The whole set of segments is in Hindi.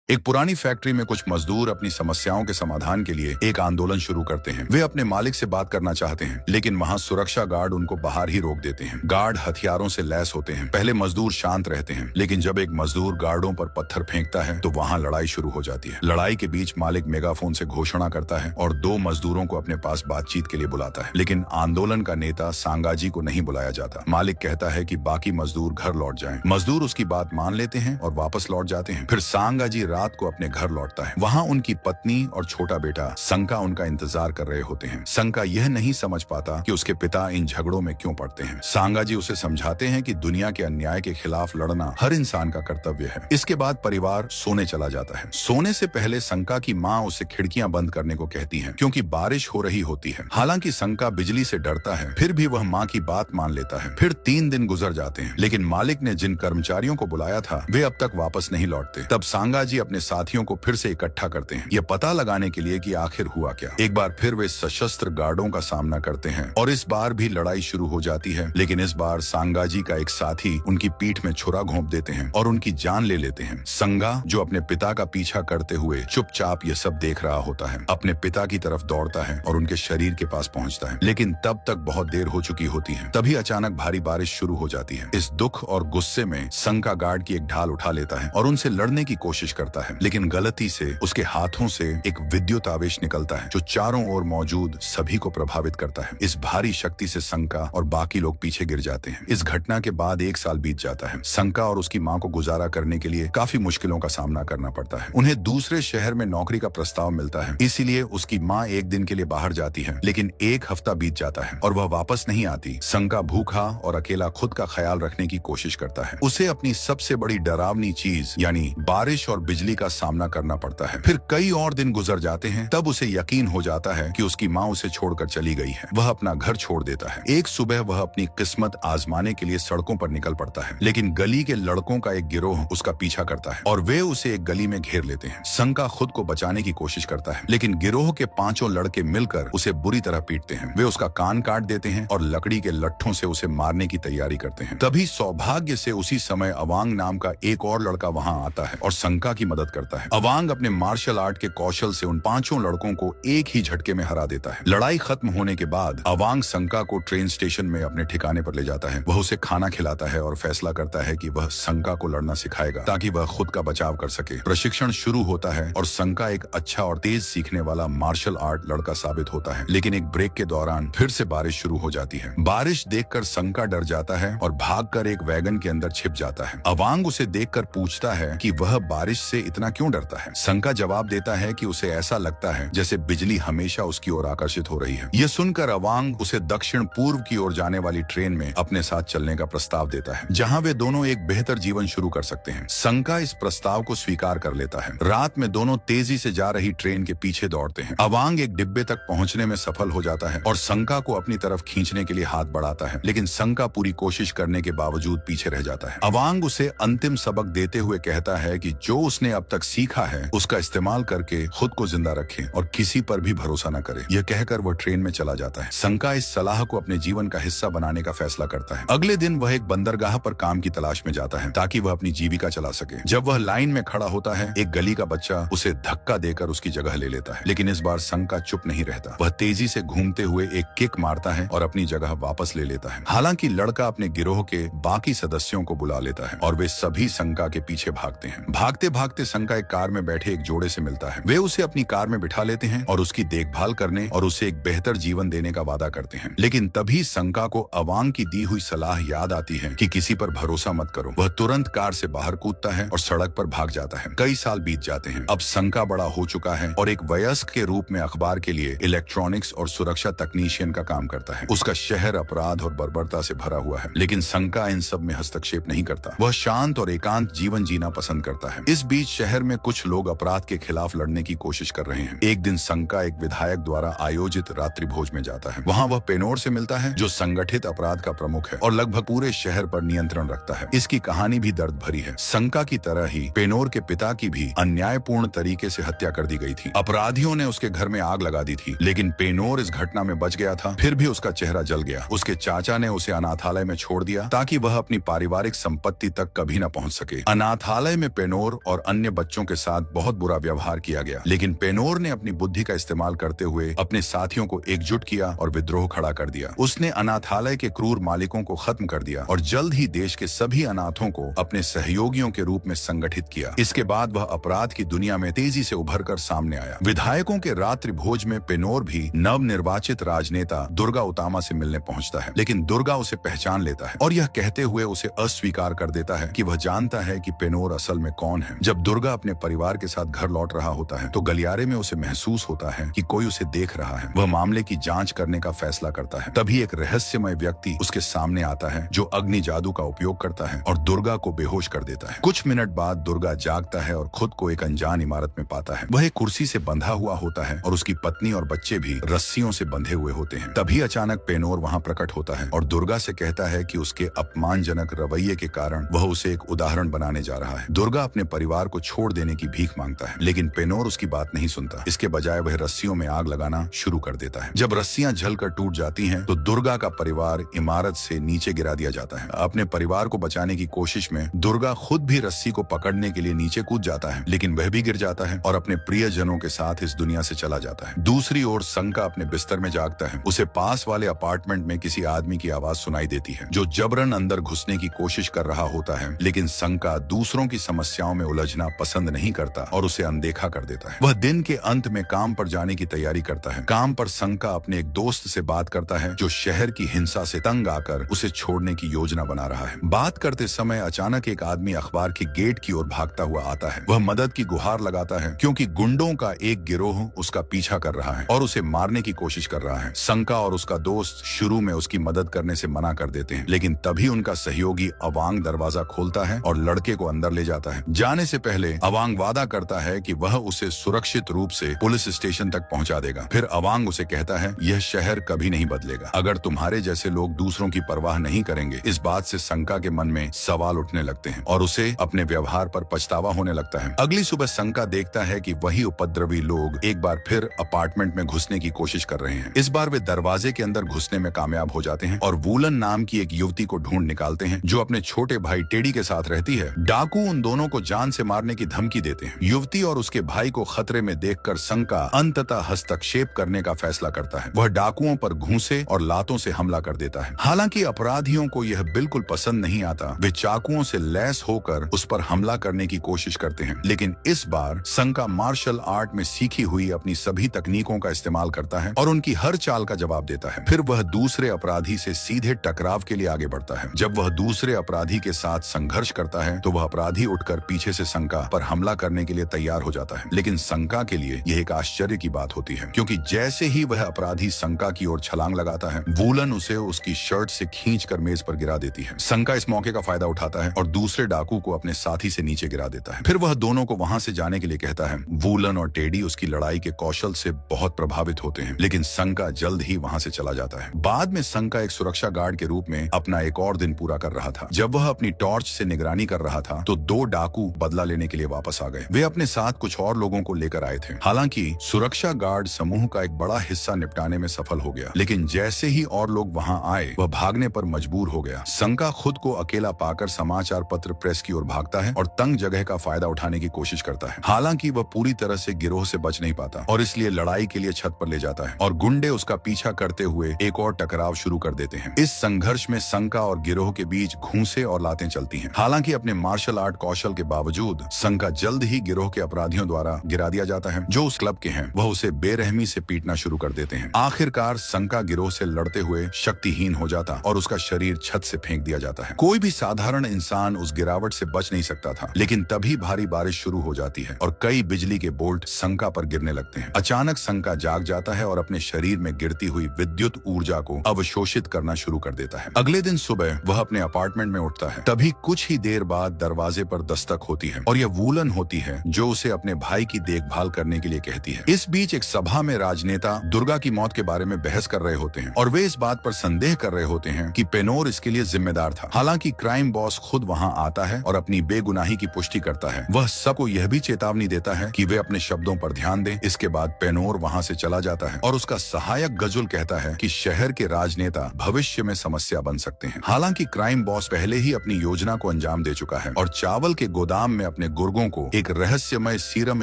एक पुरानी फैक्ट्री में कुछ मजदूर अपनी समस्याओं के समाधान के लिए एक आंदोलन शुरू करते हैं। वे अपने मालिक से बात करना चाहते हैं, लेकिन वहां सुरक्षा गार्ड उनको बाहर ही रोक देते हैं। गार्ड हथियारों से लैस होते हैं। पहले मजदूर शांत रहते हैं, लेकिन जब एक मजदूर गार्डों पर पत्थर फेंकता है तो वहां लड़ाई शुरू हो जाती है। लड़ाई के बीच मालिक मेगाफोन से घोषणा करता है और 2 मजदूरों को अपने पास बातचीत के लिए बुलाता है, लेकिन आंदोलन का नेता सांगाजी को नहीं बुलाया जाता। मालिक कहता है कि बाकी मजदूर घर लौट जाएं। मजदूर उसकी बात मान लेते हैं और वापस लौट जाते हैं। फिर सांगाजी रात को अपने घर लौटता है। वहां उनकी पत्नी और छोटा बेटा संका उनका इंतजार कर रहे होते हैं। संका यह नहीं समझ पाता कि उसके पिता इन झगड़ों में क्यों पड़ते हैं। सांगाजी उसे समझाते हैं कि दुनिया के अन्याय के खिलाफ लड़ना हर इंसान का कर्तव्य है। इसके बाद परिवार सोने चला जाता है। सोने से पहले संका की माँ उसे खिड़कियां बंद करने को कहती है, क्योंकि बारिश हो रही होती है। हालांकि संका बिजली से डरता है, फिर भी वह माँ की बात मान लेता है। फिर 3 दिन गुजर जाते हैं, लेकिन मालिक ने जिन कर्मचारियों को बुलाया था वे अब तक वापस नहीं लौटते। तब सांगाजी अपने साथियों को फिर से इकट्ठा करते हैं, यह पता लगाने के लिए कि आखिर हुआ क्या। एक बार फिर वे सशस्त्र गार्डों का सामना करते हैं और इस बार भी लड़ाई शुरू हो जाती है, लेकिन इस बार सांगाजी का एक साथी उनकी पीठ में छुरा घोंप देते हैं और उनकी जान ले लेते हैं। संगा, जो अपने पिता का पीछा करते हुए चुपचाप ये सब देख रहा होता है, अपने पिता की तरफ दौड़ता है और उनके शरीर के पास पहुंचता है, लेकिन तब तक बहुत देर हो चुकी होती है। तभी अचानक भारी बारिश शुरू हो जाती है। इस दुख और गुस्से में संगा गार्ड की एक ढाल उठा लेता है और उनसे लड़ने की कोशिश करता है, लेकिन गलती से उसके हाथों से एक विद्युत आवेश निकलता है जो चारों ओर मौजूद सभी को प्रभावित करता है। इस भारी शक्ति से संका और बाकी लोग पीछे गिर जाते हैं। इस घटना के बाद 1 साल बीत जाता है। संका और उसकी माँ को गुजारा करने के लिए काफी मुश्किलों का सामना करना पड़ता है। उन्हें दूसरे शहर में नौकरी का प्रस्ताव मिलता है, इसीलिए उसकी माँ एक दिन के लिए बाहर जाती है, लेकिन 1 हफ्ता बीत जाता है और वह वापस नहीं आती। संका भूखा और अकेला खुद का ख्याल रखने की कोशिश करता है। उसे अपनी सबसे बड़ी डरावनी चीज यानी बारिश और बिजली का सामना करना पड़ता है। फिर कई और दिन गुजर जाते हैं, तब उसे यकीन हो जाता है कि उसकी माँ उसे छोड़कर चली गई है। वह अपना घर छोड़ देता है। एक सुबह वह अपनी किस्मत आजमाने के लिए सड़कों पर निकल पड़ता है, लेकिन गली के लड़कों का एक गिरोह उसका पीछा करता है और वे उसे एक गली में घेर लेते हैं। संका खुद को बचाने की कोशिश करता है, लेकिन गिरोह के 5 लड़के मिलकर उसे बुरी तरह पीटते हैं। वे उसका कान काट देते हैं और लकड़ी के लट्ठों से उसे मारने की तैयारी करते हैं। तभी सौभाग्य से उसी समय अवांग नाम का एक और लड़का वहां आता है और संका की मदद करता है। अवांग अपने मार्शल आर्ट के कौशल से उन 5 लड़कों को एक ही झटके में हरा देता है। लड़ाई खत्म होने के बाद अवांग संका को ट्रेन स्टेशन में अपने ठिकाने पर ले जाता है। वह उसे खाना खिलाता है और फैसला करता है कि वह संका को लड़ना सिखाएगा ताकि वह खुद का बचाव कर सके। प्रशिक्षण शुरू होता है और संका एक अच्छा और तेज सीखने वाला मार्शल आर्ट लड़का साबित होता है, लेकिन एक ब्रेक के दौरान फिर से बारिश शुरू हो जाती है। बारिश देखकर संका डर जाता है और भागकर एक वैगन के अंदर छिप जाता है। अवांग उसे देखकर पूछता है कि वह बारिश से इतना क्यों डरता है। संका जवाब देता है कि उसे ऐसा लगता है जैसे बिजली हमेशा उसकी ओर आकर्षित हो रही है। यह सुनकर अवांग उसे दक्षिण पूर्व की ओर जाने वाली ट्रेन में अपने साथ चलने का प्रस्ताव देता है, जहां वे दोनों एक बेहतर जीवन शुरू कर सकते हैं। संका इस प्रस्ताव को स्वीकार कर लेता है। रात में दोनों तेजी से जा रही ट्रेन के पीछे दौड़ते हैं। अवांग एक डिब्बे तक पहुंचने में सफल हो जाता है और संका को अपनी तरफ खींचने के लिए हाथ बढ़ाता है, लेकिन संका पूरी कोशिश करने के बावजूद पीछे रह जाता है। अवांग उसे अंतिम सबक देते हुए कहता है कि जो उसने अब तक सीखा है उसका इस्तेमाल करके खुद को जिंदा रखे और किसी पर भी भरोसा न करे। यह कहकर वह ट्रेन में चला जाता है। संका इस सलाह को अपने जीवन का हिस्सा बनाने का फैसला करता है। अगले दिन वह एक बंदरगाह पर काम की तलाश में जाता है ताकि वह अपनी जीविका चला सके। जब वह लाइन में खड़ा होता है, एक गली का बच्चा उसे धक्का देकर उसकी जगह ले लेता है, लेकिन इस बार संका चुप नहीं रहता। वह तेजी से घूमते हुए एक किक मारता है और अपनी जगह वापस ले लेता है। हालांकि लड़का अपने गिरोह के बाकी सदस्यों को बुला लेता है और वे सभी संका के पीछे भागते हैं। भागते भागते संका एक कार में बैठे एक जोड़े से मिलता है। वे उसे अपनी कार में बिठा लेते हैं और उसकी देखभाल करने और उसे एक बेहतर जीवन देने का वादा करते हैं। लेकिन तभी संका को अवांग की दी हुई सलाह याद आती है कि किसी पर भरोसा मत करो। वह तुरंत कार से बाहर कूदता है और सड़क पर भाग जाता है। कई साल बीत जाते हैं। अब संका बड़ा हो चुका है और एक वयस्क के रूप में अखबार के लिए इलेक्ट्रॉनिक्स और सुरक्षा तकनीशियन का काम करता है। उसका शहर अपराध और बर्बरता से भरा हुआ है, लेकिन संका इन सब में हस्तक्षेप नहीं करता। वह शांत और एकांत जीवन जीना पसंद करता है। इस बीच शहर में कुछ लोग अपराध के खिलाफ लड़ने की कोशिश कर रहे हैं। एक दिन संका एक विधायक द्वारा आयोजित रात्रि भोज में जाता है। वहाँ वह पेनोर से मिलता है, जो संगठित अपराध का प्रमुख है और लगभग पूरे शहर पर नियंत्रण रखता है। इसकी कहानी भी दर्द भरी है। संका की तरह ही पेनोर के पिता की भी अन्यायपूर्ण तरीके से हत्या कर दी गई थी। अपराधियों ने उसके घर में आग लगा दी थी, लेकिन पेनोर इस घटना में बच गया था। फिर भी उसका चेहरा जल गया। उसके चाचा ने उसे अनाथालय में छोड़ दिया ताकि वह अपनी पारिवारिक संपत्ति तक कभी न पहुंच सके। अनाथालय में पेनोर और अन्य बच्चों के साथ बहुत बुरा व्यवहार किया गया, लेकिन पेनोर ने अपनी बुद्धि का इस्तेमाल करते हुए अपने साथियों को एकजुट किया और विद्रोह खड़ा कर दिया। उसने अनाथालय के क्रूर मालिकों को खत्म कर दिया और जल्द ही देश के सभी अनाथों को अपने सहयोगियों के रूप में संगठित किया। इसके बाद वह अपराध की दुनिया में तेजी से उभर कर सामने आया। विधायकों के रात्रि भोज में पेनोर भी नवनिर्वाचित राजनेता दुर्गा उतामा से मिलने पहुंचता है, लेकिन दुर्गा उसे पहचान लेता है और यह कहते हुए उसे अस्वीकार कर देता है कि वह जानता है कि पेनोर असल में कौन है। जब दुर्गा अपने परिवार के साथ घर लौट रहा होता है तो गलियारे में उसे महसूस होता है कि कोई उसे देख रहा है। वह मामले की जांच करने का फैसला करता है। तभी एक रहस्यमय व्यक्ति उसके सामने आता है जो अग्नि जादू का उपयोग करता है और दुर्गा को बेहोश कर देता है। कुछ मिनट बाद दुर्गा जागता है और खुद को एक अनजान इमारत में पाता है। वह एक कुर्सी से बंधा हुआ होता है और उसकी पत्नी और बच्चे भी रस्सियों से बंधे हुए होते हैं। तभी अचानक पेनोर वहां प्रकट होता है और दुर्गा से कहता है कि उसके अपमानजनक रवैये के कारण वह उसे एक उदाहरण बनाने जा रहा है। दुर्गा अपने परिवार को छोड़ देने की भीख मांगता है, लेकिन पेनोर उसकी बात नहीं सुनता। इसके बजाय वह रस्सियों में आग लगाना शुरू कर देता है। जब रस्सियां जलकर टूट जाती हैं, तो दुर्गा का परिवार इमारत से नीचे गिरा दिया जाता है। अपने परिवार को बचाने की कोशिश में दुर्गा खुद भी रस्सी को पकड़ने के लिए नीचे कूद जाता है, लेकिन वह भी गिर जाता है और अपने प्रियजनों के साथ इस दुनिया से चला जाता है। दूसरी ओर संका अपने बिस्तर में जागता है। उसे पास वाले अपार्टमेंट में किसी आदमी की आवाज सुनाई देती है जो जबरन अंदर घुसने की कोशिश कर रहा होता है, लेकिन संका दूसरों की समस्याओं में उलझना पसंद नहीं करता और उसे अनदेखा कर देता है। वह दिन के अंत में काम पर जाने की तैयारी करता है। काम पर संका अपने एक दोस्त से बात करता है जो शहर की हिंसा से तंग आकर उसे छोड़ने की योजना बना रहा है। बात करते समय अचानक एक आदमी अखबार के गेट की ओर भागता हुआ आता है। वह मदद की गुहार लगाता है क्योंकि गुंडों का एक गिरोह उसका पीछा कर रहा है और उसे मारने की कोशिश कर रहा है। संका और उसका दोस्त शुरू में उसकी मदद करने से मना कर देते हैं, लेकिन तभी उनका सहयोगी अवांग दरवाजा खोलता है और लड़के को अंदर ले जाता है। जाने से पहले अवांग वादा करता है कि वह उसे सुरक्षित रूप से पुलिस स्टेशन तक पहुंचा देगा। फिर अवांग उसे कहता है, यह शहर कभी नहीं बदलेगा अगर तुम्हारे जैसे लोग दूसरों की परवाह नहीं करेंगे। इस बात से संका के मन में सवाल उठने लगते हैं और उसे अपने व्यवहार पर पछतावा होने लगता है। अगली सुबह संका देखता है कि वही उपद्रवी लोग एक बार फिर अपार्टमेंट में घुसने की कोशिश कर रहे हैं। इस बार वे दरवाजे के अंदर घुसने में कामयाब हो जाते हैं और वूलन नाम की एक युवती को ढूंढ निकालते हैं जो अपने छोटे भाई टेडी के साथ रहती है। डाकू उन दोनों को जान से मारने की धमकी देते हैं। युवती और उसके भाई को खतरे में देखकर संका अंततः हस्तक्षेप करने का फैसला करता है। वह डाकुओं पर घूंसे और लातों से हमला कर देता है। हालांकि अपराधियों को यह बिल्कुल पसंद नहीं आता। वे चाकुओं से लैस होकर उस पर हमला करने की कोशिश करते हैं, लेकिन इस बार संका मार्शल आर्ट में सीखी हुई अपनी सभी तकनीकों का इस्तेमाल करता है और उनकी हर चाल का जवाब देता है। फिर वह दूसरे अपराधी से सीधे टकराव के लिए आगे बढ़ता है। जब वह दूसरे अपराधी के साथ संघर्ष करता है तो वह अपराधी उठकर पीछे से संका पर हमला करने के लिए तैयार हो जाता है, लेकिन संका के लिए यह एक आश्चर्य की बात होती है क्योंकि जैसे ही वह अपराधी संका की ओर छलांग लगाता है, वूलन उसे उसकी शर्ट से खींचकर मेज पर गिरा देती है। संका इस मौके का फायदा उठाता है और दूसरे डाकू को अपने साथी से नीचे गिरा देता है। फिर वह दोनों को वहां से जाने के लिए कहता है। वूलन और टेडी उसकी लड़ाई के कौशल से बहुत प्रभावित होते हैं, लेकिन संका जल्द ही वहां से चला जाता है। बाद में संका एक सुरक्षा गार्ड के रूप में अपना एक और दिन पूरा कर रहा था। जब वह अपनी टॉर्च से निगरानी कर रहा था तो दो डाकू बदला लेने के लिए वापस आ गए। वे अपने साथ कुछ और लोगों को लेकर आए थे। हालांकि सुरक्षा गार्ड समूह का एक बड़ा हिस्सा निपटाने में सफल हो गया, लेकिन जैसे ही और लोग वहां आए वह भागने पर मजबूर हो गया। संका खुद को अकेला पाकर समाचार पत्र प्रेस की ओर भागता है और तंग जगह का फायदा उठाने की कोशिश करता है। हालांकि वह पूरी तरह से गिरोह से बच नहीं पाता और इसलिए लड़ाई के लिए छत पर ले जाता है और गुंडे उसका पीछा करते हुए एक और टकराव शुरू कर देते हैं। इस संघर्ष में संका और गिरोह के बीच घूंसे और लातें चलती हैं। हालांकि अपने मार्शल आर्ट कौशल के बावजूद संका जल्द ही गिरोह के अपराधियों द्वारा गिरा दिया जाता है जो उस क्लब के हैं। वह उसे बेरहमी से पीटना शुरू कर देते हैं। आखिरकार संका गिरोह से लड़ते हुए शक्तिहीन हो जाता और उसका शरीर छत से फेंक दिया जाता है। कोई भी साधारण इंसान उस गिरावट से बच नहीं सकता था, लेकिन तभी भारी बारिश शुरू हो जाती है और कई बिजली के बोल्ट संका पर गिरने लगते हैं। अचानक संका जाग जाता है और अपने शरीर में गिरती हुई विद्युत ऊर्जा को अवशोषित करना शुरू कर देता है। अगले दिन सुबह वह अपने अपार्टमेंट में उठता है। तभी कुछ ही देर बाद दरवाजे पर दस्तक होती है और यह वूलन होती है जो उसे अपने भाई की देखभाल करने के लिए कहती है। इस बीच एक सभा में राजनेता दुर्गा की मौत के बारे में बहस कर रहे होते हैं और वे इस बात पर संदेह कर रहे होते हैं कि पेनोर इसके लिए जिम्मेदार था। हालांकि क्राइम बॉस खुद वहां आता है और अपनी बेगुनाही की पुष्टि करता है। वह सबको यह भी चेतावनी देता है कि वे अपने शब्दों पर ध्यान दें। इसके बाद पेनोर वहां से चला जाता है और उसका सहायक गजुल कहता है कि शहर के राजनेता भविष्य में समस्या बन सकते हैं। हालांकि क्राइम बॉस पहले ही अपनी योजना को अंजाम दे चुका है और चावल के गोदाम में अपने अपने गुर्गों को एक रहस्यमय सीरम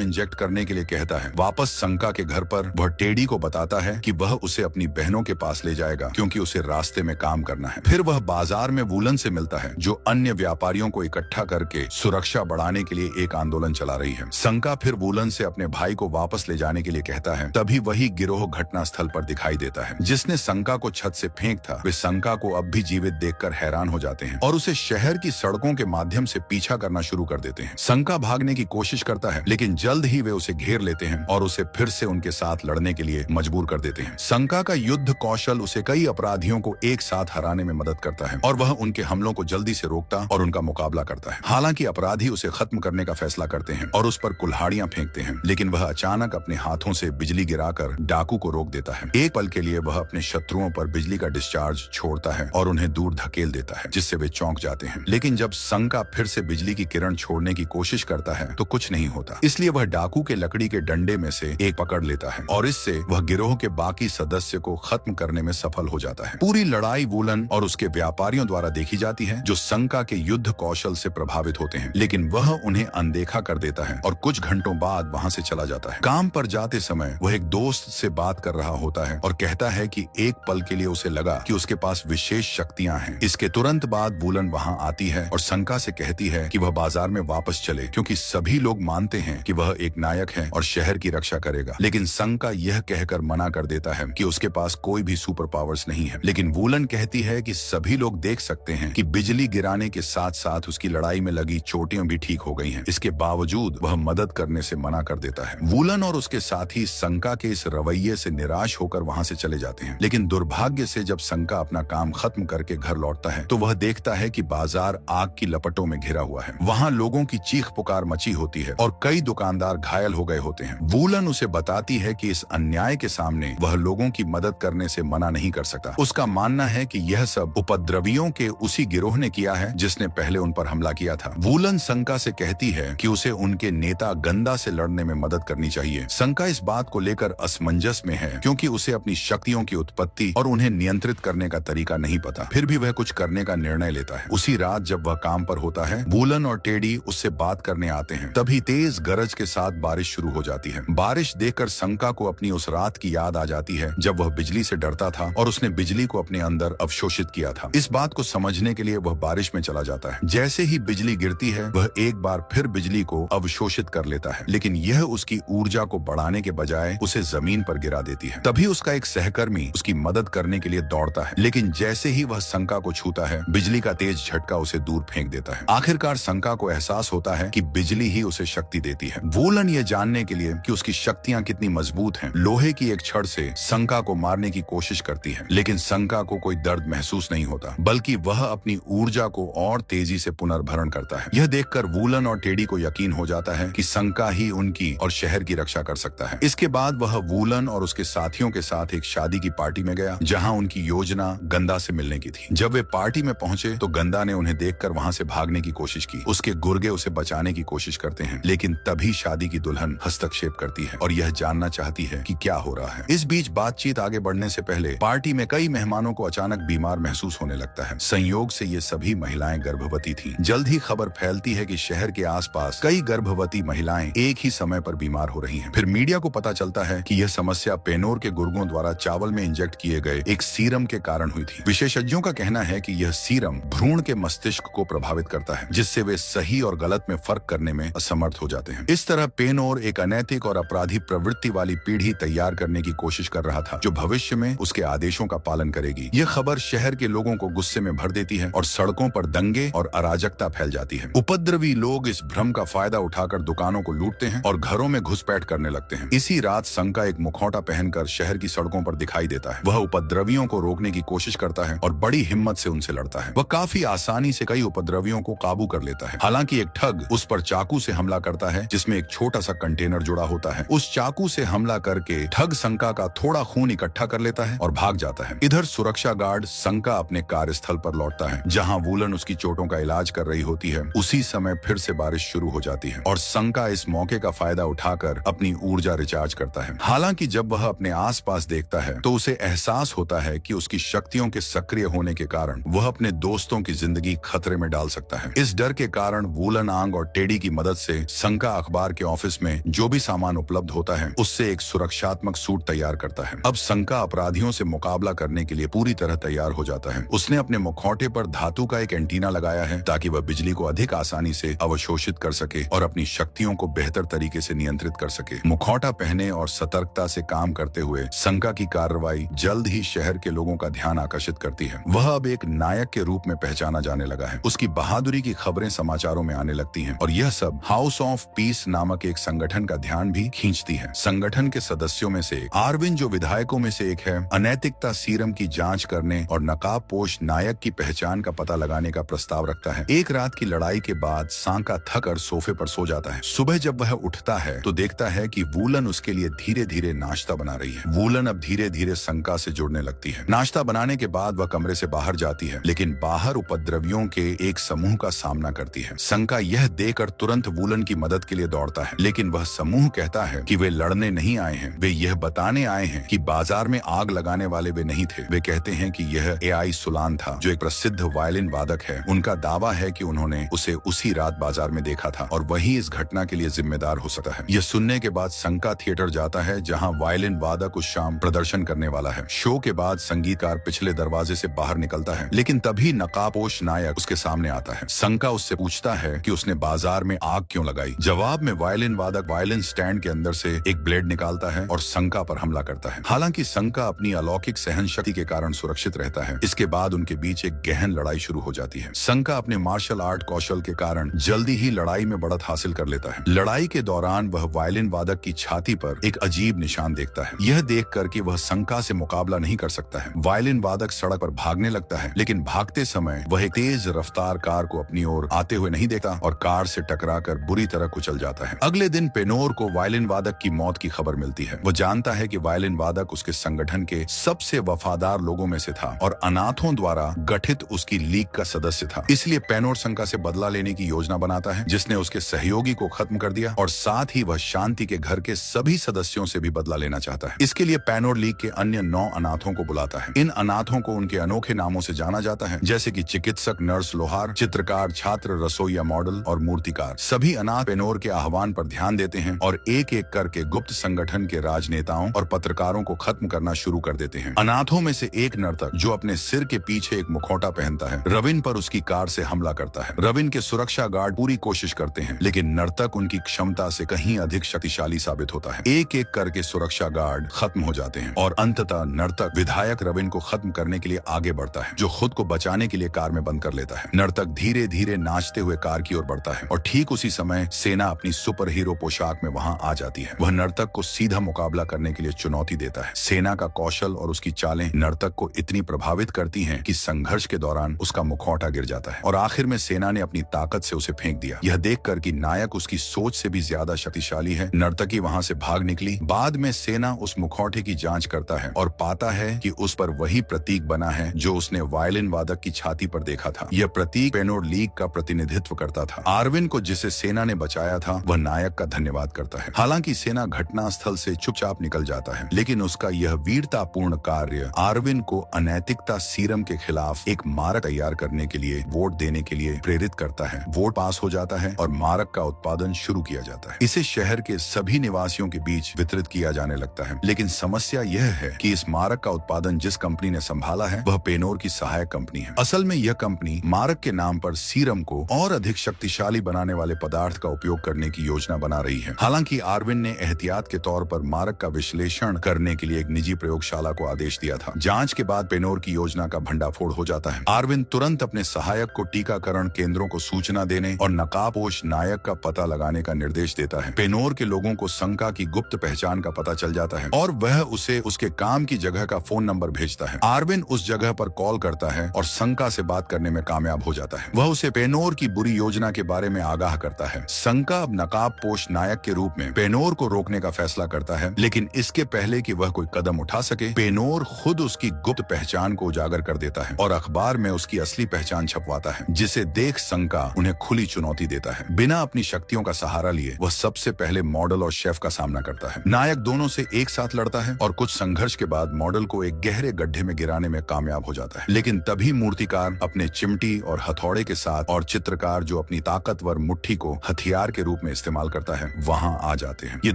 इंजेक्ट करने के लिए कहता है। वापस शंका के घर पर वह टेडी को बताता है कि वह उसे अपनी बहनों के पास ले जाएगा क्योंकि उसे रास्ते में काम करना है। फिर वह बाजार में वूलन से मिलता है जो अन्य व्यापारियों को इकट्ठा करके सुरक्षा बढ़ाने के लिए एक आंदोलन चला रही है। शंका फिर वूलन से अपने भाई को वापस ले जाने के लिए कहता है। तभी वही गिरोह घटनास्थल पर दिखाई देता है जिसने शंका को छत से फेंक था। वे शंका को अब भी जीवित देखकर हैरान हो जाते हैं और उसे शहर की सड़कों के माध्यम से पीछा करना शुरू कर देते हैं। शंका भागने की कोशिश करता है लेकिन जल्द ही वे उसे घेर लेते हैं और उसे फिर से उनके साथ लड़ने के लिए मजबूर कर देते हैं। शंका का युद्ध कौशल उसे कई अपराधियों को एक साथ हराने में मदद करता है और वह उनके हमलों को जल्दी से रोकता और उनका मुकाबला करता है। हालांकि अपराधी उसे खत्म करने का फैसला करते हैं और उस पर कुल्हाड़ियां फेंकते हैं, लेकिन वह अचानक अपने हाथों से बिजली गिराकर डाकू को रोक देता है। एक पल के लिए वह अपने शत्रुओं पर बिजली का डिस्चार्ज छोड़ता है और उन्हें दूर धकेल देता है जिससे वे चौंक जाते हैं। लेकिन जब शंका फिर से बिजली की किरण छोड़ने की कोशिश करता है तो कुछ नहीं होता। इसलिए वह डाकू के लकड़ी के डंडे में से एक पकड़ लेता है और इससे वह गिरोह के बाकी सदस्य को खत्म करने में सफल हो जाता है। पूरी लड़ाई वूलन और उसके व्यापारियों द्वारा देखी जाती है जो शंका के युद्ध कौशल से प्रभावित होते हैं, लेकिन वह उन्हें अनदेखा कर देता है और कुछ घंटों बाद वहां से चला जाता है। काम पर जाते समय वह एक दोस्त से बात कर रहा होता है और कहता है कि एक पल के लिए उसे लगा कि उसके पास विशेष शक्तियां हैं। इसके तुरंत बाद वूलन वहां आती है और शंका से कहती है कि वह बाजार में वापस चले क्योंकि सभी लोग मानते हैं कि वह एक नायक है और शहर की रक्षा करेगा। लेकिन शंका यह कहकर मना कर देता है कि उसके पास कोई भी सुपर पावर्स नहीं है। लेकिन वूलन कहती है कि सभी लोग देख सकते हैं कि बिजली गिराने के साथ साथ उसकी लड़ाई में लगी चोटियां भी ठीक हो गई हैं। इसके बावजूद वह मदद करने से मना कर देता है। वूलन और उसके साथी शंका के इस रवैये से निराश होकर वहां से चले जाते हैं। लेकिन दुर्भाग्य से जब शंका अपना काम खत्म करके घर लौटता है तो वह देखता है कि बाजार आग की लपटों में घिरा हुआ है। वहां लोगों की चीख पुकार मची होती है और कई दुकानदार घायल हो गए होते हैं। वूलन उसे बताती है कि इस अन्याय के सामने वह लोगों की मदद करने से मना नहीं कर सकता। उसका मानना है कि यह सब उपद्रवियों के उसी गिरोह ने किया है जिसने पहले उन पर हमला किया था। वूलन शंका से कहती है कि उसे उनके नेता गंदा से लड़ने में मदद करनी चाहिए। शंका इस बात को लेकर असमंजस में है क्योंकि उसे अपनी शक्तियों की उत्पत्ति और उन्हें नियंत्रित करने का तरीका नहीं पता। फिर भी वह कुछ करने का निर्णय लेता है। उसी रात जब वह काम पर होता है, वूलन और टेडी उससे बात करने आते हैं। तभी तेज गरज के साथ बारिश शुरू हो जाती है। बारिश देखकर शंका को अपनी उस रात की याद आ जाती है जब वह बिजली से डरता था और उसने बिजली को अपने अंदर अवशोषित किया था। इस बात को समझने के लिए वह बारिश में चला जाता है। जैसे ही बिजली गिरती है वह एक बार फिर बिजली को अवशोषित कर लेता है, लेकिन यह उसकी ऊर्जा को बढ़ाने के बजाय उसे जमीन पर गिरा देती है। तभी उसका एक सहकर्मी उसकी मदद करने के लिए दौड़ता है, लेकिन जैसे ही वह शंका को छूता है बिजली का तेज झटका उसे दूर फेंक देता है। आखिरकार शंका को एहसास होता है कि बिजली ही उसे शक्ति देती है। वूलन ये जानने के लिए कि उसकी शक्तियां कितनी मजबूत हैं, लोहे की एक छड़ से शंका को मारने की कोशिश करती है, लेकिन शंका को कोई दर्द महसूस नहीं होता, बल्कि वह अपनी ऊर्जा को और तेजी से पुनर्भरण करता है। यह देखकर वूलन और टेडी को यकीन हो जाता है कि शंका ही उनकी और शहर की रक्षा कर सकता है। इसके बाद वह वूलन और उसके साथियों के साथ एक शादी की पार्टी में गया जहां उनकी योजना गंदा से मिलने की थी। जब वे पार्टी में पहुंचे तो गंदा ने उन्हें देखकर वहां से भागने की कोशिश की। उसके गुर्गे उसे बचाने की कोशिश करते हैं, लेकिन तभी शादी की दुल्हन हस्तक्षेप करती है और यह जानना चाहती है कि क्या हो रहा है। इस बीच बातचीत आगे बढ़ने से पहले पार्टी में कई मेहमानों को अचानक बीमार महसूस होने लगता है। संयोग से ये सभी महिलाएं गर्भवती थीं। जल्द ही खबर फैलती है कि शहर के आसपास कई गर्भवती महिलाएं एक ही समय पर बीमार हो रही हैं। फिर मीडिया को पता चलता है कि यह समस्या पेनोर के गुर्गों द्वारा चावल में इंजेक्ट किए गए एक सीरम के कारण हुई थी। विशेषज्ञों का कहना है कि यह सीरम भ्रूण के मस्तिष्क को प्रभावित करता है, जिससे वे सही और गलत में फर्क करने में असमर्थ हो जाते हैं। इस तरह पेनोर एक अनैतिक और अपराधी प्रवृत्ति वाली पीढ़ी तैयार करने की कोशिश कर रहा था जो भविष्य में उसके आदेशों का पालन करेगी। यह खबर शहर के लोगों को गुस्से में भर देती है और सड़कों पर दंगे और अराजकता फैल जाती है। उपद्रवी लोग इस भ्रम का फायदा उठाकर दुकानों को लूटते हैं और घरों में घुसपैठ करने लगते हैं। इसी रात शंका एक मुखौटा पहनकर शहर की सड़कों पर दिखाई देता है। वह उपद्रवियों को रोकने की कोशिश करता है और बड़ी हिम्मत से उनसे लड़ता है। वह काफी आसानी से कई उपद्रवियों को काबू कर लेता है। हालांकि एक ठग उस पर चाकू से हमला करता है जिसमें एक छोटा सा कंटेनर जुड़ा होता है। उस चाकू से हमला करके ठग शंका का थोड़ा खून इकट्ठा कर लेता है और भाग जाता है। इधर सुरक्षा गार्ड शंका अपने कार्यस्थल पर लौटता है जहां वूलन उसकी चोटों का इलाज कर रही होती है। उसी समय फिर से बारिश शुरू हो जाती है और शंका इस मौके का फायदा उठाकर अपनी ऊर्जा रिचार्ज करता है। हालांकि जब वह अपने आसपास देखता है तो उसे एहसास होता है कि उसकी शक्तियों के सक्रिय होने के कारण वह अपने दोस्तों की जिंदगी खतरे में डाल सकता है। इस डर के कारण वूलन आंग और टेडी की मदद से संका अखबार के ऑफिस में जो भी सामान उपलब्ध होता है उससे एक सुरक्षात्मक सूट तैयार करता है। अब संका अपराधियों से मुकाबला करने के लिए पूरी तरह तैयार हो जाता है। उसने अपने मुखौटे पर धातु का एक एंटीना लगाया है ताकि वह बिजली को अधिक आसानी से अवशोषित कर सके और अपनी शक्तियों को बेहतर तरीके से नियंत्रित कर सके। मुखौटा पहने और सतर्कता से काम करते हुए संका की कार्रवाई जल्द ही शहर के लोगों का ध्यान आकर्षित करती है। वह अब एक नायक के रूप में पहचाना जाने लगा है। उसकी बहादुरी की खबरें समाचारों में आने लगती हैं और यह सब हाउस ऑफ पीस नामक एक संगठन का ध्यान भी खींचती है। संगठन के सदस्यों में से आरविन, जो विधायकों में से एक है, अनैतिकता सीरम की जांच करने और नकाबपोश नायक की पहचान का पता लगाने का प्रस्ताव रखता है। एक रात की लड़ाई के बाद सांका थक कर सोफे पर सो जाता है। सुबह जब वह उठता है तो देखता है कि वूलन उसके लिए धीरे धीरे नाश्ता बना रही है। वूलन अब धीरे धीरे संका से जुड़ने लगती है। नाश्ता बनाने के बाद वह कमरे से बाहर जाती है, लेकिन बाहर उपद्रवियों के एक समूह का सामना करती है। संका यह देखकर तुरंत वूलन की मदद के लिए दौड़ता है, लेकिन वह समूह कहता है कि वे लड़ने नहीं आए हैं, वे यह बताने आए हैं कि बाजार में आग लगाने वाले वे नहीं थे। वे कहते हैं कि यह एआई सुलान था, जो एक प्रसिद्ध वायलिन वादक है। उनका दावा है कि उन्होंने उसे उसी रात बाजार में देखा था और वही इस घटना के लिए जिम्मेदार हो सकता है। यह सुनने के बाद संका थिएटर जाता है, जहां वायलिन वादक उस शाम प्रदर्शन करने वाला है। शो के बाद संगीतकार पिछले दरवाजे से बाहर निकलता है, लेकिन तभी नकाबपोश नायक उसके सामने आता है। संका उससे पूछता है कि उसने बाजार में आग क्यों लगाई। जवाब में वायलिन वादक वायलिन स्टैंड के अंदर से एक ब्लेड निकालता है और संका पर हमला करता है। हालांकि संका अपनी अलौकिक सहन शक्ति के कारण सुरक्षित रहता है। इसके बाद उनके बीच एक गहन लड़ाई शुरू हो जाती है। संका अपने मार्शल आर्ट कौशल के कारण जल्दी ही लड़ाई में बढ़त हासिल कर लेता है। लड़ाई के दौरान वह वायलिन वादक की छाती पर एक अजीब निशान देखता है। यह देखकर कि वह संका से मुकाबला नहीं कर सकता है, वायलिन वादक सड़क पर भागने लगता है, लेकिन भागते समय वह एक तेज रफ्तार कार को अपनी ओर आते हुए नहीं देखता और कार से टकराकर बुरी तरह कुचल जाता है। अगले दिन पेनोर को वायलिन वादक की मौत की खबर मिलती है। वो जानता है कि वायलिन वादक उसके संगठन के सबसे वफादार लोगों में से था और अनाथों द्वारा गठित उसकी लीग का सदस्य था। इसलिए पेनोर संका से बदला लेने की योजना बनाता है, जिसने उसके सहयोगी को खत्म कर दिया और साथ ही वह शांति के घर के सभी सदस्यों से भी बदला लेना चाहता है। इसके लिए पेनोर लीग के अन्य 9 अनाथों को बुलाता है। इन अनाथों को उनके अनोखे नामों से जाना जाता है, जैसे कि चिकित्सक, नर्स, लोहार, चित्रकार, छात्र, रसोईया, मॉडल और मूर्तिकार। सभी अनाथ पेनोर के आह्वान पर ध्यान देते हैं और एक एक करके गुप्त संगठन के राजनेताओं और पत्रकारों को खत्म करना शुरू कर देते हैं। अनाथों में से एक नर्तक, जो अपने सिर के पीछे एक मुखौटा पहनता है, रविन पर उसकी कार से हमला करता है। रविन के सुरक्षा गार्ड पूरी कोशिश करते हैं, लेकिन नर्तक उनकी क्षमता से कहीं अधिक शक्तिशाली साबित होता है। एक एक करके सुरक्षा गार्ड खत्म हो जाते हैं और अंततः नर्तक विधायक रविन को खत्म करने के लिए आगे बढ़ता है, जो खुद को बचाने के लिए कार में बंद कर लेता है। नर्तक धीरे धीरे नाचते हुए कार की ओर बढ़ता है और ठीक उसी समय सेना अपनी सुपर हीरो पोशाक में वहां आ जाती है। वह नर्तक को सीधा मुकाबला करने के लिए चुनौती देता है। सेना का कौशल और उसकी चालें नर्तक को इतनी प्रभावित करती हैं कि संघर्ष के दौरान उसका मुखौटा गिर जाता है और आखिर में सेना ने अपनी ताकत से उसे फेंक दिया। यह देखकर कि नायक उसकी सोच से भी ज्यादा शक्तिशाली है, नर्तकी वहां से भाग निकली। बाद में सेना उस मुखौटे की जांच करता है और पाता है कि उस पर वही प्रतीक बना है जो उसने वायलिन वादक की छाती पर देखा था। यह प्रतीक पेनोर लीग का प्रतिनिधित्व करता था। आरविन को जिसे सेना ने बचाया था, वह नायक का धन्यवाद करता है। हालांकि सेना घटना स्थल से चुपचाप निकल जाता है, लेकिन उसका यह वीरतापूर्ण कार्य आरविन को अनैतिकता सीरम के खिलाफ एक मारक तैयार करने के लिए वोट देने के लिए प्रेरित करता है। वोट पास हो जाता है और मारक का उत्पादन शुरू किया जाता है। इसे शहर के सभी निवासियों के बीच वितरित किया जाने लगता है, लेकिन समस्या यह है कि इस मारक का उत्पादन जिस कंपनी ने संभाला है, वह पेनोर की सहायक कंपनी है। असल में यह कंपनी मारक के नाम पर सीरम को और अधिक शक्तिशाली बनाने वाले पदार्थ का उपयोग करने की योजना बना रही है। हालांकि आरविन ने एहतियात के तौर पर मारक का विश्लेषण करने के लिए एक निजी प्रयोगशाला को आदेश दिया था। जांच के बाद पेनोर की योजना का भंडाफोड़ हो जाता है। आरविन तुरंत अपने सहायक को टीकाकरण केंद्रों को सूचना देने और नकाबपोश नायक का पता लगाने का निर्देश देता है। पेनोर के लोगों को संका की गुप्त पहचान का पता चल जाता है और वह उसे उसके काम की जगह का फोन नंबर भेजता है। आरविन उस जगह पर कॉल करता है और संका से बात करने में कामयाब हो जाता है। वह उसे पेनोर की बुरी योजना के बारे में आगाह करता है। संका अब नकाबपोश नायक के रूप में पेनोर को रोकने का फैसला करता है, लेकिन इसके पहले कि वह कोई कदम उठा सके, पेनोर खुद उसकी गुप्त पहचान को उजागर कर देता है और अखबार में उसकी असली पहचान छपवाता है, जिसे देख संका उन्हें खुली चुनौती देता है। बिना अपनी शक्तियों का सहारा लिए वह सबसे पहले मॉडल और शेफ का सामना करता है। नायक दोनों से एक साथ लड़ता है और कुछ संघर्ष के बाद मॉडल को एक गहरे गड्ढे में गिराने में कामयाब हो जाता है। लेकिन तभी मूर्तिकार अपने चिमटी और हथौड़े के साथ और चित्रकार जो अपनी ताकतवर मुट्ठी को हथियार के रूप में इस्तेमाल करता है वहां आ जाते हैं। ये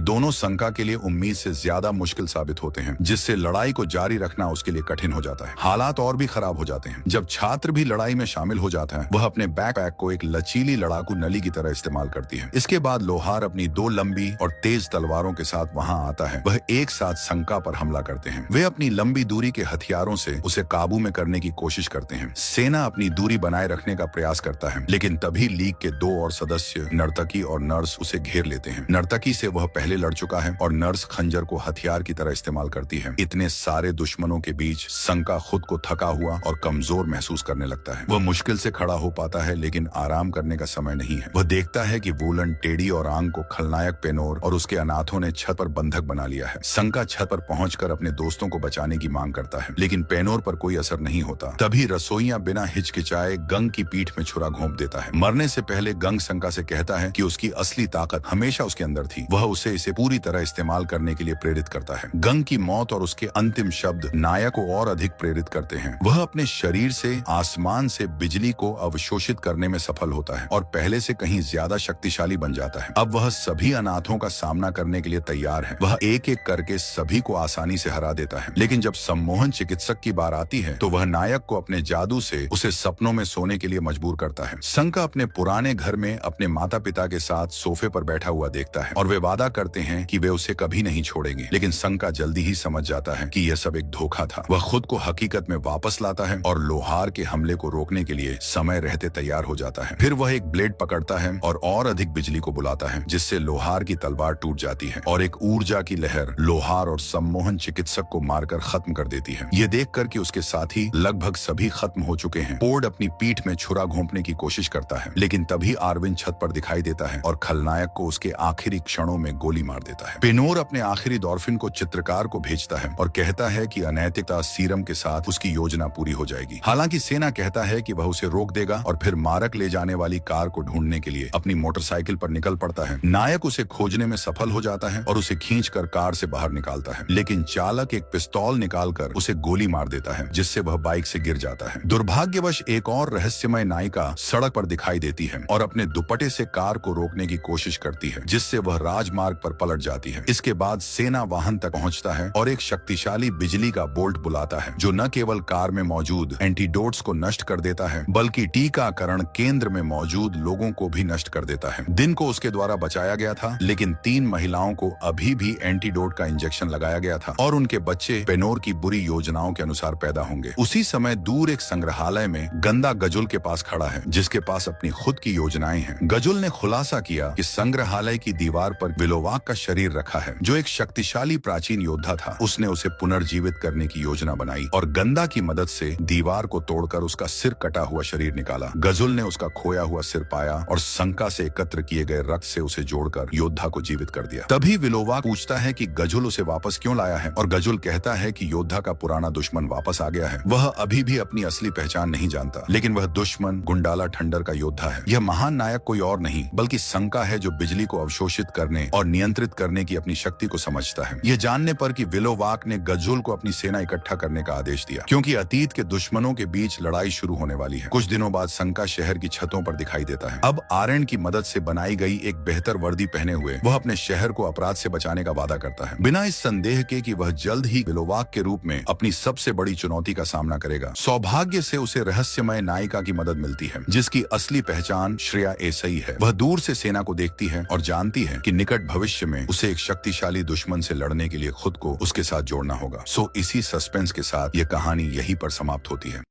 दोनों संका के लिए उम्मीद से ज्यादा मुश्किल साबित होते हैं, जिससे लड़ाई को जारी रखना उसके लिए कठिन हो जाता है। हालात और भी खराब हो जाते हैं जब छात्र भी लड़ाई में शामिल हो जाता है। वह अपने बैकपैक को एक लचीली लड़ाकू नली की तरह इस्तेमाल करती है। इसके बाद लोहार अपनी 2 लंबी और तेज तलवारों के साथ वहां आता है। वह एक साथ संका पर हमला करते हैं। वे अपनी लंबी दूरी के हथियारों से उसे काबू में करने की कोशिश करते हैं। सेना अपनी दूरी बनाए रखने का प्रयास करता है, लेकिन तभी लीग के 2 और सदस्य नर्तकी और नर्स उसे घेर लेते हैं। नर्तकी से वह पहले लड़ चुका है और नर्स खंजर को हथियार की तरह इस्तेमाल करती है। इतने सारे दुश्मनों के बीच संका खुद को थका हुआ और कमजोर महसूस करने लगता है। वह मुश्किल से खड़ा हो पाता है, लेकिन आराम करने का समय नहीं है। वह देखता है कि वूलन, टेडी और आंग को खलनायक पेनोर और उसके अनाथों ने छत पर बंधक बना लिया है। संका छत पर पहुंचकर अपने दोस्तों को बचाने की मांग करता है, लेकिन पेनोर पर कोई असर नहीं होता। तभी रसोइया बिना हिचकिचाए गंग की पीठ में छुरा घोंप देता है। मरने से पहले गंग संका से कहता है कि उसकी असली ताकत हमेशा उसके अंदर थी। वह उसे इसे पूरी तरह इस्तेमाल करने के लिए प्रेरित करता है। गंग की मौत और उसके अंतिम शब्द नायक को और अधिक प्रेरित करते हैं। वह अपने शरीर से आसमान से बिजली को अवशोषित करने में सफल होता है और पहले से कहीं ज्यादा शक्तिशाली बन जाता है। अब वह सभी अनाथों का सामना करने के लिए तैयार है। वह एक एक करके सभी को आसानी से हरा देता है। लेकिन जब सम्मोहन चिकित्सक की बार आती है तो वह नायक को अपने जादू से उसे सपनों में सोने के लिए मजबूर करता है। संका अपने पुराने घर में अपने माता पिता के साथ सोफे पर बैठा हुआ देखता है और वे वादा करते हैं कि वे उसे कभी नहीं छोड़ेंगे। लेकिन संका जल्दी ही समझ जाता है कि यह सब एक धोखा था। वह खुद को हकीकत में वापस लाता है और लोहार के हमले को रोकने के लिए समय रहते तैयार हो जाता है। फिर वह एक ब्लेड पकड़ता है और अधिक बिजली को बुलाता है, जिससे लोहार की तलवार टूट जाती है और एक ऊर्जा की लहर लोहार और सम्मोहन चिकित्सक को मारकर खत्म कर देती है। ये देखकर कि उसके साथी लगभग सभी खत्म हो चुके हैं, पोर्ड अपनी पीठ में छुरा घोंपने की कोशिश करता है, लेकिन तभी आर्विन छत पर दिखाई देता है और खलनायक को उसके आखिरी क्षणों में गोली मार देता है। पेनोर अपने आखिरी डॉल्फिन को चित्रकार को भेजता है और कहता है कि अनैतिकता सीरम के साथ उसकी योजना पूरी हो जाएगी। हालांकि सेना कहता है कि वह उसे रोक देगा और फिर मारक ले जाने वाली कार को ढूंढने के लिए अपनी मोटरसाइकिल पर निकल पड़ता है। नायक उसे खोजने में सफल हो जाता है और उसे खींचकर कार से बाहर निकालता है, लेकिन चालक एक पिस्तौल निकालकर उसे गोली मार देता है, जिससे वह बाइक से गिर जाता है। दुर्भाग्यवश एक और रहस्यमय नायिका सड़क पर दिखाई देती है और अपने दुपट्टे से कार को रोकने की कोशिश करती है, जिससे वह राजमार्ग पर पलट जाती है। इसके बाद सेना वाहन तक पहुंचता है और एक शक्तिशाली बिजली का बोल्ट बुलाता है, जो न केवल कार में मौजूद एंटीडोट्स को नष्ट कर देता है, बल्कि टीकाकरण केंद्र में मौजूद लोगों को भी नष्ट कर देता है। दिन को उसके द्वारा बचाया गया था, लेकिन 3 महिलाओं को अभी भी एंटीडोट का इंजेक्शन लगाया गया था और उनके बच्चे पेनोर की बुरी योजनाओं के अनुसार पैदा होंगे। उसी समय दूर एक संग्रहालय में गंदा गजुल के पास खड़ा है, जिसके पास अपनी खुद की योजनाएं हैं। गजुल ने खुलासा किया कि संग्रहालय की दीवार पर विलोवाक का शरीर रखा है, जो एक शक्तिशाली प्राचीन योद्धा था। उसने उसे पुनर्जीवित करने की योजना बनाई और गंदा की मदद से दीवार को तोड़कर उसका सिर कटा हुआ शरीर निकाला। गजुल ने उसका खोया हुआ सिर पाया और संका से एकत्र किए गए रक्त से उसे जोड़कर योद्धा को जीवित कर दिया। तभी विलोवाक पूछता है कि गजुल उसे वापस क्यों लाया है और गजुल कहता है कि योद्धा का पुराना दुश्मन वापस आ गया है। वह अभी भी अपनी असली पहचान नहीं जानता, लेकिन वह दुश्मन गुंडाला ठंडर का योद्धा है। यह महान नायक कोई और नहीं बल्कि संका है, जो बिजली को अवशोषित करने और नियंत्रित करने की अपनी शक्ति को समझता है। यह जानने पर कि विलोवाक ने गजुल को अपनी सेना इकट्ठा करने का आदेश दिया, क्योंकि अतीत के दुश्मनों के बीच लड़ाई शुरू होने वाली है। कुछ दिनों बाद संका शहर की छतों पर दिखाई देता है। अब आर्यन की मदद से बनाई गई एक बेहतर वर्दी पहने हुए वह अपने शहर को अपराध से बचाने का वादा करता है, बिना इस संदेह के कि वह जल्द ही विलोवाक के रूप में अपनी सबसे बड़ी चुनौती का सामना करेगा। सौभाग्य से उसे रहस्यमय नायिका की मदद मिलती है, जिसकी असली पहचान श्रेया एसई है। वह दूर से सेना को देखती है और जानती है कि निकट भविष्य में उसे एक शक्तिशाली दुश्मन से लड़ने के लिए खुद को उसके साथ जोड़ना होगा। इसी सस्पेंस के साथ यह कहानी यहीं पर समाप्त होती है।